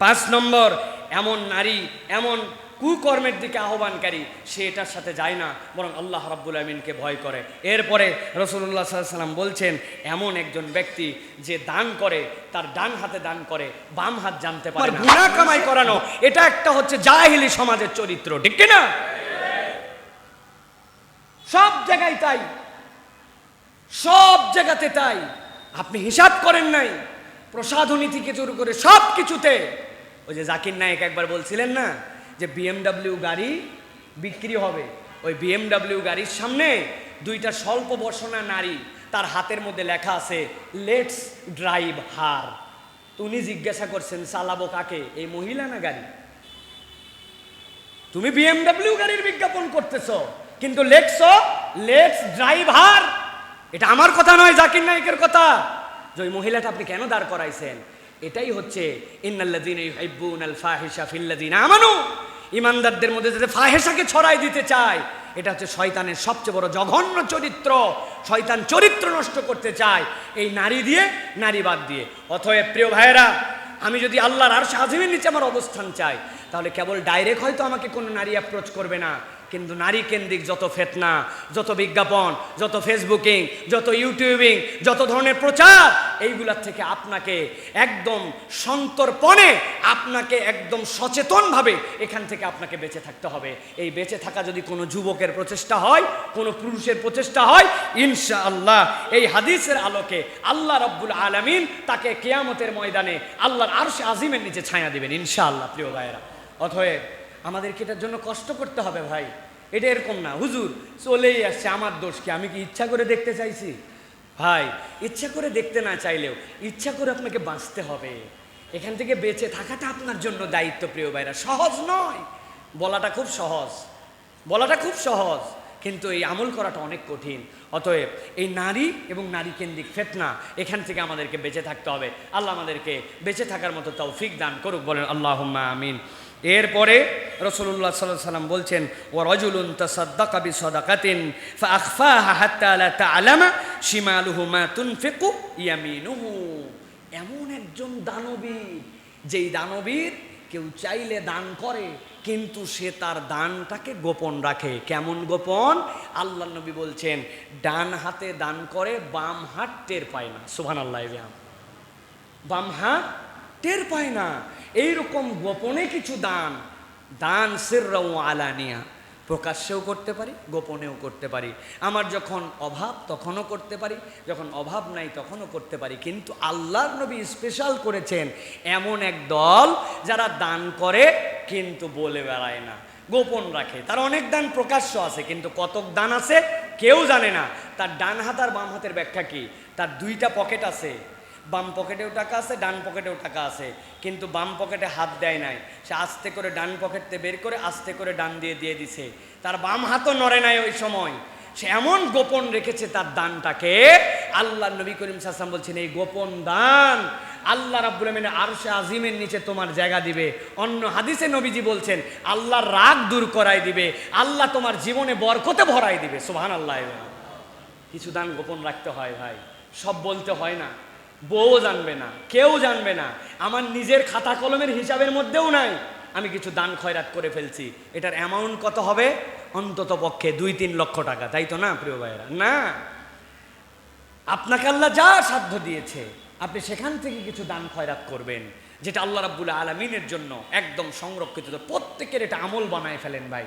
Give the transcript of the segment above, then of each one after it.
5 নম্বর, এমন নারী এমন কুকর্মের দিকে আহ্বানকারী, সে এটার সাথে যায় না, বরং আল্লাহ রাব্বুল আমিনকে ভয় করে। এরপরে রাসূলুল্লাহ সাল্লাল্লাহু আলাইহি ওয়াসাল্লাম বলছেন, এমন একজন ব্যক্তি যে দান করে, তার ডান হাতে দান করে, বাম হাত জানতে পারে না, গুনাহ কামাই করানো, এটা একটা হচ্ছে জাহেলি সমাজের চরিত্র, ঠিক কি না? সব জায়গায় তাই, সব জায়গাতে তাই। আপনি হিসাব করেন নাই, প্রসাধনী থেকে শুরু করে সব কিছুতে। ওই যে জাকির নায়েক একবার বলছিলেন না যে BMW গাড়ি বিক্রি হবে, ওই BMW গাড়ির সামনে 2টা স্বল্প বসনা নারী, তার হাতের মধ্যে লেখা আছে লেটস ড্রাইভ হার। তো উনি জিজ্ঞাসা করছেন, চালাবো কাকে, এই মহিলা না গাড়ি? তুমি BMW গাড়ির বিজ্ঞাপন করতেছো, কিন্তু লেটস ড্রাইভ হার। এটা আমার কথা নয়, জাকির নায়েকের কথা। যে ওই মহিলাটা আপনি কেন দাঁড় করাইছেন, এটাই হচ্ছে ইন্নাল্লাযীনা ইউহিব্বুনাল ফাহিশা ফিল্লাযীনা আমানু। ইমানদারদের মধ্যে যাতে ফাহিশাকে ছড়াই দিতে চায়, এটা হচ্ছে শয়তানের সবচেয়ে বড় জঘন্য চরিত্র। শয়তান চরিত্র নষ্ট করতে চায় এই নারী দিয়ে, নারীবাদ দিয়ে। অতএব প্রিয় ভাইয়েরা, আমি যদি আল্লাহর আরশ আজিমের নিচে আমার অবস্থান চাই, তাহলে কেবল ডাইরেক্ট হয়তো আমাকে কোনো নারী অ্যাপ্রোচ করবে না, কিন্তু নারী কেন্দ্রিক যত ফেতনা, যত বিজ্ঞাপন, যত ফেসবুকিং, যত ইউটিউবিং, যত ধরনের প্রচার, এইগুলার থেকে আপনাকে একদম সন্তর্পণে, আপনাকে একদম সচেতনভাবে এখান থেকে আপনাকে বেঁচে থাকতে হবে। এই বেঁচে থাকা যদি কোনো যুবকের প্রচেষ্টা হয়, কোনো পুরুষের প্রচেষ্টা হয়, ইনশাআল্লাহ এই হাদিসের আলোকে আল্লাহ রাব্বুল আলামিন তাকে কিয়ামতের ময়দানে আল্লাহর আরশে আজিমের নিচে ছায়া দিবেন ইনশাআল্লাহ। প্রিয় ভাইয়েরা, অতএব আমাদেরকে এটার জন্য কষ্ট করতে হবে ভাই। এটা এরকম না হুজুর চলেই আসছে, আমার দোষ কি, আমি কি ইচ্ছা করে দেখতে চাইছি? ভাই, ইচ্ছা করে দেখতে না চাইলেও ইচ্ছা করে আপনাকে বাঁচতে হবে। এখান থেকে বেঁচে থাকাটা আপনার জন্য দায়িত্ব। প্রিয় ভাইরা, সহজ নয়, বলাটা খুব সহজ, বলাটা খুব সহজ, কিন্তু এই আমল করাটা অনেক কঠিন। অতএব এই নারী এবং নারী কেন্দ্রিক ফিতনা, এখান থেকে আমাদেরকে বেঁচে থাকতে হবে। আল্লাহ আমাদেরকে বেঁচে থাকার মতো তৌফিক দান করুক, বলেন আল্লাহুম্মা আমিন। এরপরে রাসূলুল্লাহ সাল্লাল্লাহু আলাইহি ওয়াসাল্লাম বলছেন, ওয়া রাজুলুন তাসাদ্দাকা বিসাদাকাতিন ফাআখফাহা হাত্তা লা তা'লামা শিমালুহু মা তুনফিকু ইয়ামিনুহু। এমন একজন দানবীর, যেই দানবীর কেউ চাইলে দান করে, কিন্তু সে তার দানটাকে গোপন রাখে। কেমন গোপন? আল্লাহর নবী বলছেন, ডান হাতে দান করে, বাম হাত টের পায় না। সুবহানাল্লাহ। বাম হাত টের পায় না। এইরকম গোপনে কিছু দান সিররা ওয়া আলানিয়া, প্রকাশ্যেও করতে পারি, গোপনেও করতে পারি। আমার যখন অভাব তখনও করতে পারি, যখন অভাব নাই তখনও করতে পারি। কিন্তু আল্লাহর নবী স্পেশাল করেছেন এমন এক দল যারা দান করে কিন্তু বলে বেড়ায় না, গোপন রাখে। তার অনেক দান প্রকাশ্য আছে, কিন্তু কতক দান আছে কেউ জানে না। তার ডান হাত আর বাম হাতের ব্যাখ্যা কি? তার 2টা পকেট আছে, বাম পকেটেও টাকা আছে, ডান পকেটেও টাকা আছে, কিন্তু বাম পকেটে হাত দেয় নাই। সে আস্তে করে ডান পকেটতে বের করে আস্তে করে ডান দিয়ে দিছে। তার বাম হাতও নড়ে নাই ওই সময়। সে এমন গোপন রেখেছে তার দানটাকে। আল্লাহ নবী করিম সাল্লাল্লাহু আলাইহি ওয়াসাল্লাম বলছেন, এই গোপন দান আল্লাহ রাব্বুল আমিনের আরশে আজিমের নিচে তোমার জায়গা দিবে। অন্য হাদিসে নবীজি বলছেন, আল্লাহর রাগ দূর করাই দিবে, আল্লাহ তোমার জীবনে বরকতে ভরাই দিবে। সুবহানাল্লাহ। কিছু দান গোপন রাখতে হয় ভাই, সব বলতে হয় না। বউ জানবে না, কেউ জানবে না, আমার নিজের খাতা কলমের হিসাবের মধ্যেও নাই আমি কিছু দান খয়রাত করে ফেলছি। এটার অ্যামাউন্ট কত হবে? অন্তত পক্ষে 2-3 লক্ষ টাকা, তাই তো না প্রিয় ভাইয়েরা? না, আপনাকে আল্লাহ যা সাধ্য দিয়েছে আপনি সেখান থেকে কিছু দান খয়রাত করবেন, যেটা আল্লাহ রাব্বুল আলামিনের জন্য একদম সংরক্ষিত। প্রত্যেকের এটা আমল বানায় ফেলেন ভাই,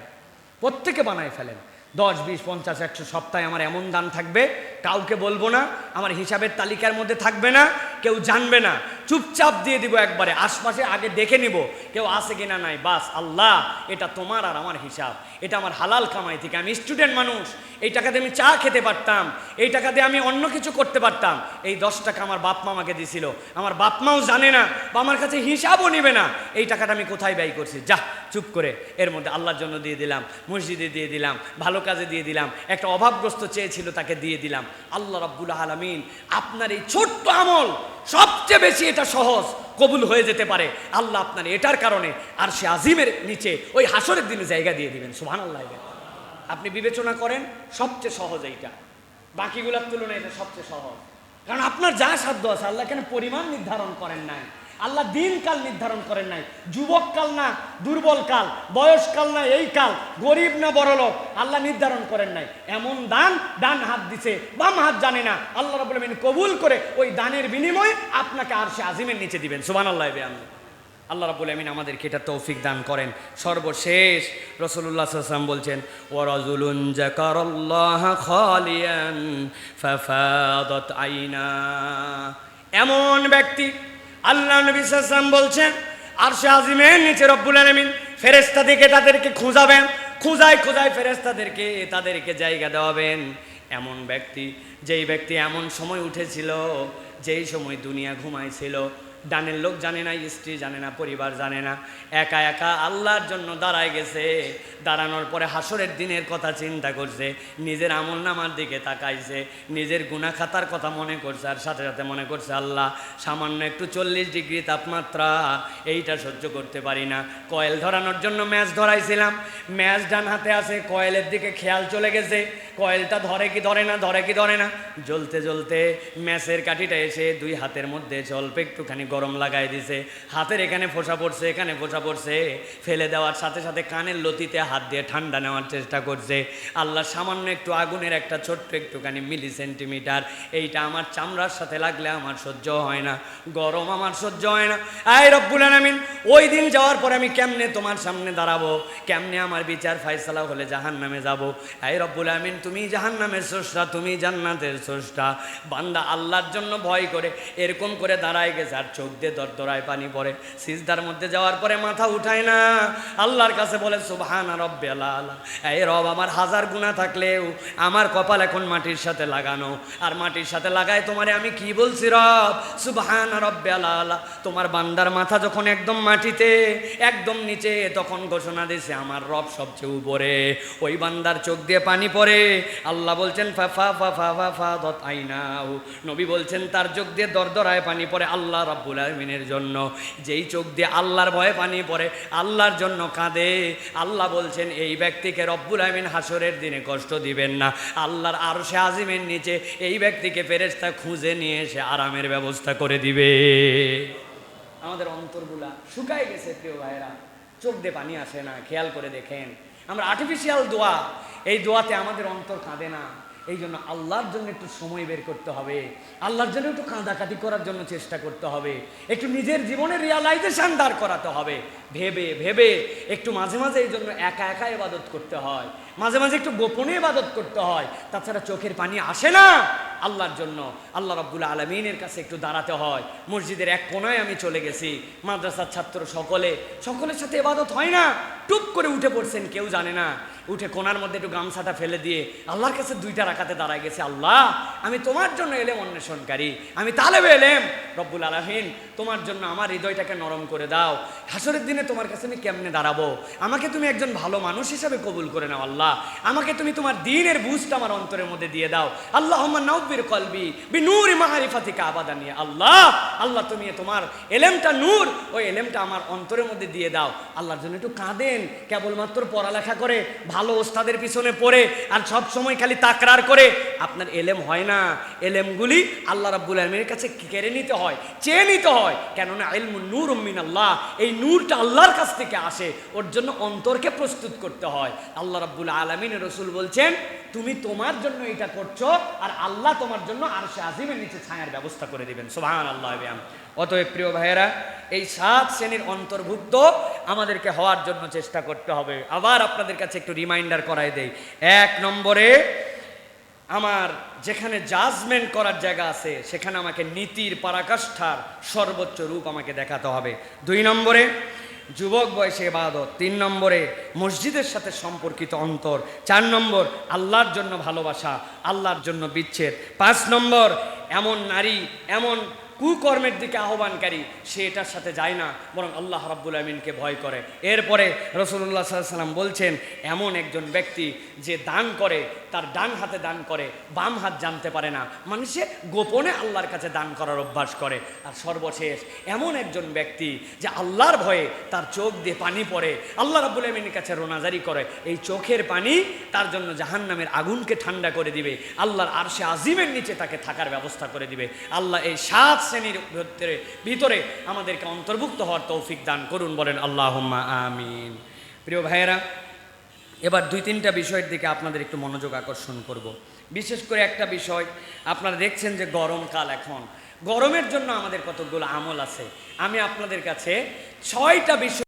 প্রত্যেকে বানায় ফেলেন। 10, 20, 50, 100 সপ্তাহে আমার এমন দান থাকবে, কাউকে বলবো না, আমার হিসাবের তালিকার মধ্যে থাকবে না, কেউ জানবে না, চুপচাপ দিয়ে দিব একবারে। আশপাশে আগে দেখে নিব কেউ আছে কিনা নাই, বাস আল্লাহ এটা তোমার আর আমার হিসাব, এটা আমার হালাল কামাই থেকে। আমি স্টুডেন্ট মানুষ, এই টাকা দিয়ে আমি চা খেতে পারতাম, এই টাকা দিয়ে আমি অন্য কিছু করতে পারতাম। এই 10 টাকা আমার বাপ মা আমাকে দিছিল, আমার বাপ মাও জানে না বা আমার কাছে হিসাবও নেবে না এই টাকাটা আমি কোথায় ব্যয় করছি। যা চুপ করে এর মধ্যে আল্লাহর জন্য দিয়ে দিলাম, মসজিদে দিয়ে দিলাম, ভালো কাজে দিয়ে দিলাম, একটা অভাবগ্রস্ত চেয়েছিল তাকে দিয়ে দিলাম। আল্লাহ রাব্বুল আলামিন আপনার এই ছোট্ট আমল, সবচেয়ে বেশি এটা সহজ, কবুল হয়ে যেতে পারে। আল্লাহ আপনার এটার কারণে আরশে আজিমের নিচে ওই হাসরের দিনে জায়গা দিয়ে দিবেন। সুবহানাল্লাহ। আপনি বিবেচনা করেন, সবচেয়ে সহজ এইটা, বাকিগুলোর তুলনায় এটা সবচেয়ে সহজ। কারণ আপনার যা সাধ্য আছে, আল্লাহ কেন পরিমাণ নির্ধারণ করেন নাই। আল্লাহ দিন কাল নির্ধারণ করেন নাই, যুবক কাল না দুর্বল কাল, বয়সকাল না এই কাল, গরিব না বড়লোক, আল্লাহ নির্ধারণ করেন নাই। এমন দান ডান হাত দিছে, বাম হাত জানে না, আল্লাহ রাব্বুল আমিন কবুল করে ওই দানের বিনিময়ে আপনাকে আরশে আজিমের নিচে দিবেন। সুবহানাল্লাহ। আল্লাহ রাব্বুল আমিন আমাদেরকে এটা তৌফিক দান করেন। সর্বশেষ রাসূলুল্লাহ সাল্লাল্লাহু আলাইহি ওয়াসাল্লাম বলছেন, ওয়া রাজুলুন যাকারাল্লাহ খালিয়ান ফাফাদাত আইনা। এমন ব্যক্তি, আল্লাহ নবী সাল্লাল্লাহু আলাইহি ওয়াসাল্লাম বলছেন, আরশে আজিমের নিচে রব্বুল আলামিন ফেরেশতা দিকে তাদেরকে খুঁজাবেন, খুঁজায় ফেরেশতাদেরকে তাদেরকে জায়গা দেওয়াবেন। এমন ব্যক্তি, যেই ব্যক্তি এমন সময় উঠেছিল যেই সময় দুনিয়া ঘুমাইছিল, ডানের লোক জানে না, স্ত্রী জানে না, পরিবার জানে না, একা একা আল্লাহর জন্য দাঁড়ায় গেছে। দাঁড়ানোর পরে হাসরের দিনের কথা চিন্তা করছে, নিজের আমল নামার দিকে তাকাইছে, নিজের গুনাহ খাতার কথা মনে করছে, আর সাথে সাথে মনে করছে, আল্লাহ সামান্য একটু 40 ডিগ্রি তাপমাত্রা, এইটা সহ্য করতে পারি না। কয়েল ধরানোর জন্য ম্যাচ ধরাইছিলাম, ম্যাচ ডান হাতে আছে, কয়েলের দিকে খেয়াল চলে গেছে, কয়েলটা ধরে কি ধরে না, ধরে কি ধরে না, জ্বলতে জ্বলতে ম্যাচের কাঠিটা এসে দুই হাতের মধ্যে অল্প একটুখানি গরম লাগাই দিছে, হাতের এখানে ফোঁসা পড়ছে, এখানে ফোঁসা পড়ছে, ফেলে দেওয়ার সাথে সাথে কানের লতিতে হাত দিয়ে ঠান্ডা নেওয়ার চেষ্টা করছে। আল্লাহ সামান্য একটু আগুনের একটা ছোট্ট একটুখানি মিলি সেন্টিমিটার, এইটা আমার চামড়ার সাথে লাগলে আমার সহ্য হয় না, গরম আমার সহ্য হয় না। আয় রব্বুল আলামিন, ওই দিন যাওয়ার পরে আমি কেমনে তোমার সামনে দাঁড়াবো, কেমনে আমার বিচার ফায়সালা হলে জাহান্নামে যাব। আয় রব্বুল আলামিন, তুমি জাহান্নামের স্রষ্টা, তুমি জান্নাতের স্রষ্টা। বান্দা আল্লাহর জন্য ভয় করে এরকম করে দাঁড়ায় গেছে, আর চোখ দিয়ে দরদরায় পানি পড়ে, সিজদার মধ্যে যাওয়ার পরে মাথা উঠায় না, আল্লাহর কাছে বলে সুবহানা রাব্বিয়াল আলা। এই রব, আমার হাজার গুনাহ থাকলেও আমার কপাল এখন মাটির সাথে লাগানো, আর মাটির সাথে লাগায় তোমারে আমি কি বলছি রব, সুবহানা রাব্বিয়াল আলা। তোমার বান্দার মাথা যখন একদম মাটিতে, একদম নিচে, তখন ঘোষণা দিয়েছে আমার রব সবচেয়ে উপরে। ওই বান্দার চোখ দিয়ে পানি পড়ে, আল্লাহ বলছেন ফাফা ফাফা ফাফা দত আইনাউ, নবী বলছেন তার চোখ দিয়ে দরদরায় পানি পড়ে আল্লাহ রাব্বুল আলামিনের জন্য। যেই চোখ দিয়ে আল্লাহর ভয়ে পানি পড়ে, আল্লাহর জন্য কাঁদে, আল্লাহ বলছেন এই ব্যক্তিকে রব্বুল আলামিন হাসরের দিনে কষ্ট দিবেন না। আল্লাহর আরশে আজিমের নিচে এই ব্যক্তিকে ফেরেশতা খুঁজে নিয়ে এসে আরামের ব্যবস্থা করে দিবে। আমাদের অন্তরগুলা শুকায় গেছে প্রিয় ভাইরা, চোখ দিয়ে পানি আসে না। খেয়াল করে দেখেন, আমরা আর্টিফিশিয়াল দোয়া, এই দোয়াতে আমাদের অন্তর কাঁদে না। এই জন্য আল্লাহর জন্য একটু সময় বের করতে হবে, আল্লাহর জন্য একটু কাঁদাকাটি করার জন্য চেষ্টা করতে হবে, একটু নিজের জীবনে রিয়ালাইজেশন দাঁড় করাতে হবে, ভেবে ভেবে একটু মাঝে মাঝে এই জন্য একা একা ইবাদত করতে হয়, মাঝে মাঝে একটু গোপনে ইবাদত করতে হয়, তাছাড়া চোখের পানি আসে না আল্লাহর জন্য। আল্লাহ রাব্বুল আলামিনের কাছে একটু দাঁড়াতে হয়। মসজিদের এক কোনায় আমি চলে গেছি, মাদ্রাসার ছাত্র সকলের সাথে ইবাদত হয় না, টুপ করে উঠে পড়ছেন, কেউ জানে না, উঠে কোনার মধ্যে একটু গামছাটা ফেলে দিয়ে আল্লাহর কাছে 2টা রাকাতে দাঁড়ায় গেছে, আল্লাহ আমি তোমার জন্য এলেম অন্বেষণকারী, আমি তালেবে এলেম, রব্বুল আলামিন তোমার জন্য আমার হৃদয়টাকে নরম করে দাও। হাসরের দিনে তোমার কাছে আমি কেমনে দাঁড়াবো, আমাকে তুমি একজন ভালো মানুষ হিসাবে কবুল করে নাও আল্লাহ, আমাকে তুমি তোমার দ্বীনের বুঝটা আমার অন্তরের মধ্যে দিয়ে দাও। আল্লাহুম্মা নাওবির কলবি বিনূরি মাআরিফাতিকা আবাদানিয়া। আল্লাহ তুমি তোমার এলেমটা নূর, ওই এলেমটা আমার অন্তরের মধ্যে দিয়ে দাও। আল্লাহর জন্য একটু কাঁদেন, কেবলমাত্র পড়ালেখা করে ভালো ওস্তাদের পিছনে পড়ে আর সব সময় খালি তাকরার করে আপনার এলেম হয় না। এলেমগুলি আল্লাহ রাব্বুল আলামিনের কাছে কেড়ে নিতে হয়, চেয়ে নিতে হয়, কেননা ইলমুন নূরুম মিনাল্লাহ, এই নূরটা আল্লাহর কাছ থেকে আসে, ওর জন্য অন্তরকে প্রস্তুত করতে হয়। আল্লাহ রাব্বুল আলামিনের রাসূল বলছেন তুমি তোমার জন্য এটা করছো, আর আল্লাহ তোমার জন্য আরশে আজিমের নিচে ছায়ার ব্যবস্থা করে দিবেন। সুবহানাল্লাহ। অতএব প্রিয় ভাইয়েরা, এই 7 শ্রেণীর অন্তর্ভুক্ত আমাদেরকে হওয়ার জন্য চেষ্টা করতে হবে। আবার আপনাদের কাছে একটু রিমাইন্ডার করাই দেই। 1 নম্বরে, আমার যেখানে জাজমেন্ট করার জায়গা আছে সেখানে আমাকে নীতির পরাকাষ্ঠার সর্বোচ্চ রূপ আমাকে দেখাতে হবে। 2 নম্বরে, যুবক বয়সে ইবাদত। 3 নম্বরে, মসজিদের সাথে সম্পর্কিত অন্তর। 4 নম্বর, আল্লাহর জন্য ভালোবাসা, আল্লাহর জন্য বিচ্ছেদ। 5 নম্বর, এমন নারী, এমন কুকর্মের দিকে আহ্বানকারী, সে এটার সাথে যায় না, বরং আল্লাহ রাব্বুল আমিনকে ভয় করে। এরপরে রাসূলুল্লাহ সাল্লাল্লাহু আলাইহি ওয়াসাল্লাম বলছেন এমন একজন ব্যক্তি যে দান করে তার ডান হাতে দান করে, বাম হাত জানতে পারে না। মানুষে গোপনে আল্লাহর কাছে দান করার অভ্যাস করে। আর সর্বশেষ এমন একজন ব্যক্তি যে আল্লাহর ভয়ে তার চোখ দিয়ে পানি পড়ে, আল্লাহ রাব্বুল আলামিনের কাছে রোনাজারি করে, এই চোখের পানি তার জন্য জাহান্নামের আগুনকে ঠান্ডা করে দিবে, আল্লাহর আরশে আজিমের নিচে তাকে থাকার ব্যবস্থা করে দিবে। আল্লাহ এই 7 শ্রেণীর ভিতরে আমাদেরকে অন্তর্ভুক্ত হওয়ার তৌফিক দান করুন, বলেন আল্লাহুম্মা আমিন। প্রিয় ভাইয়েরা, এবার 2-3টা বিষয়ের দিকে আপনাদের একটু মনোযোগ আকর্ষণ করব। বিশেষ করে একটা বিষয়, আপনারা দেখছেন যে গরমকাল, এখন গরমের জন্য আমাদের কতগুলো আমল আছে। আমি আপনাদের কাছে 6টা বিষয়